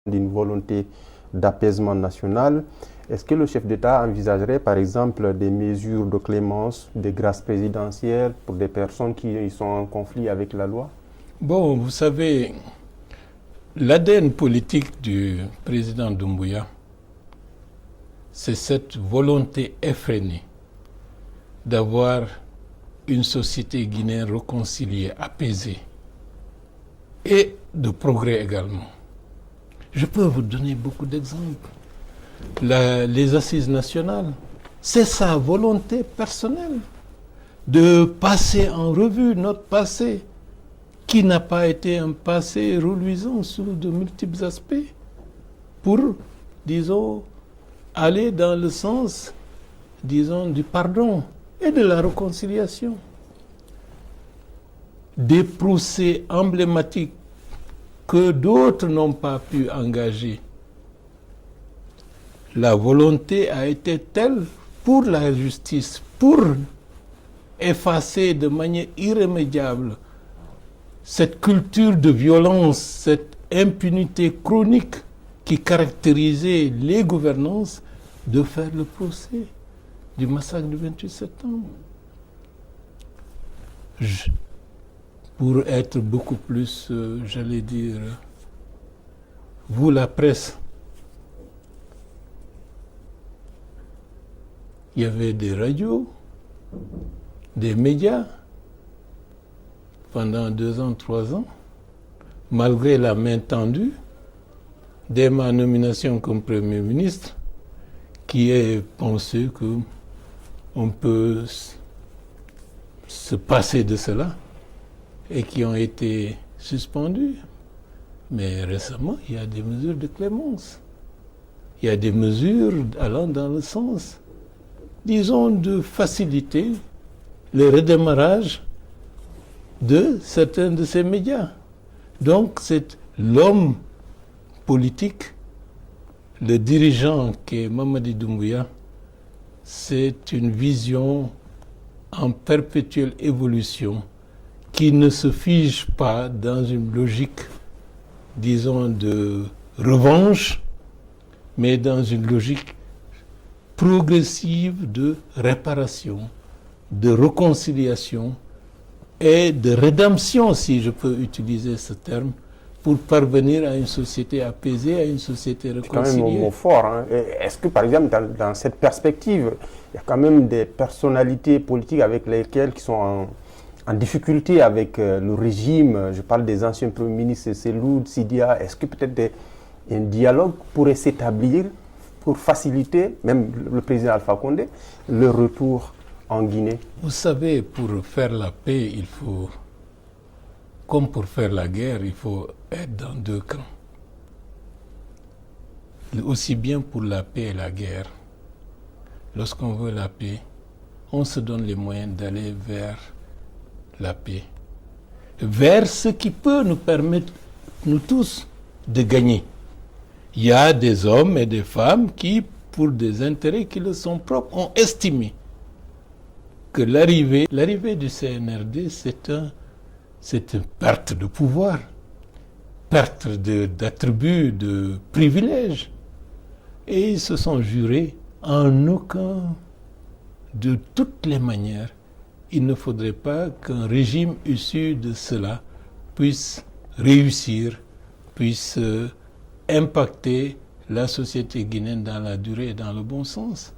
d'une volonté d'apaisement national. Est-ce que le chef d'État envisagerait par exemple des mesures de clémence, des grâces présidentielles pour des personnes qui sont en conflit avec la loi? Bon, vous savez, l'ADN politique du président Doumbouya, c'est cette volonté effrénée d'avoir une société guinéenne réconciliée, apaisée et de progrès également. Je peux vous donner beaucoup d'exemples. Les assises nationales, c'est sa volonté personnelle de passer en revue notre passé, qui n'a pas été un passé reluisant sous de multiples aspects, pour, disons, aller dans le sens, disons, du pardon et de la réconciliation. Des procès emblématiques que d'autres n'ont pas pu engager. La volonté a été telle pour la justice, pour effacer de manière irrémédiable cette culture de violence, cette impunité chronique qui caractérisait les gouvernances, de faire le procès du massacre du 28 septembre. Pour être beaucoup plus, j'allais dire, vous la presse, il y avait des radios, des médias, pendant 2 ans, 3 ans, malgré la main tendue, dès ma nomination comme Premier ministre, qui est pensé qu'on peut se passer de cela, et qui ont été suspendus. Mais récemment, il y a des mesures de clémence. Il y a des mesures allant dans le sens, disons, de faciliter le redémarrage de certains de ces médias. Donc, c'est l'homme politique, le dirigeant qui est Mamadi Doumbouya, c'est une vision en perpétuelle évolution qui ne se fige pas dans une logique, disons, de revanche, mais dans une logique progressive de réparation, de réconciliation et de rédemption, si je peux utiliser ce terme, pour parvenir à une société apaisée, à une société réconciliée. C'est quand même un mot fort. Hein. Est-ce que, par exemple, dans cette perspective, il y a quand même des personnalités politiques avec lesquelles qui sont en difficulté avec le régime? Je parle des anciens premiers ministres, Selloud, Sidia. Est-ce que peut-être un dialogue pourrait s'établir pour faciliter, même le président Alpha Condé, le retour en Guinée? Vous savez, pour faire la paix, il faut, comme pour faire la guerre, il faut être dans 2 camps. Aussi bien pour la paix et la guerre, lorsqu'on veut la paix, on se donne les moyens d'aller vers la paix, vers ce qui peut nous permettre, nous tous, de gagner. Il y a des hommes et des femmes qui, pour des intérêts qui leur sont propres, ont estimé que l'arrivée du CNRD, c'est une perte de pouvoir, perte d'attributs, de privilèges. Et ils se sont jurés, de toutes les manières, il ne faudrait pas qu'un régime issu de cela puisse réussir, puisse impacter la société guinéenne dans la durée et dans le bon sens.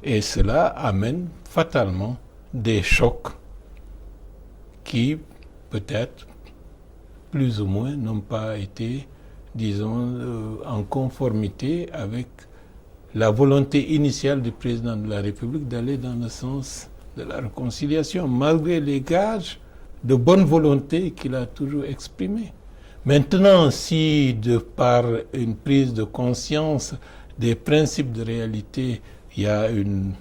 Et cela amène fatalement des chocs qui, peut-être, plus ou moins, n'ont pas été, disons, en conformité avec la volonté initiale du président de la République d'aller dans le sens de la réconciliation, malgré les gages de bonne volonté qu'il a toujours exprimés. Maintenant, si de par une prise de conscience des principes de réalité, il y a une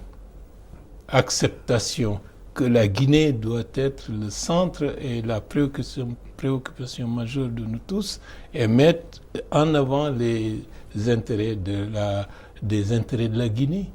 acceptation que la Guinée doit être le centre et la préoccupation majeure de nous tous, et mettre en avant les intérêts des intérêts de la Guinée,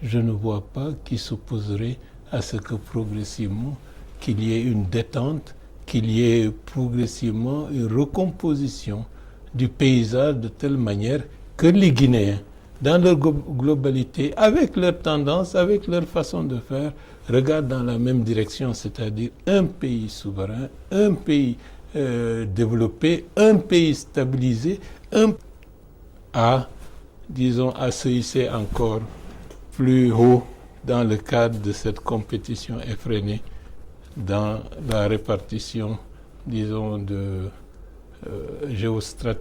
je ne vois pas qui s'opposerait à ce que progressivement, qu'il y ait une détente, qu'il y ait progressivement une recomposition du paysage de telle manière que les Guinéens, dans leur globalité, avec leurs tendances, avec leur façon de faire, regardent dans la même direction, c'est-à-dire un pays souverain, un pays développé, un pays stabilisé, à se hisser encore plus haut dans le cadre de cette compétition effrénée dans la répartition, disons, de géostratégie.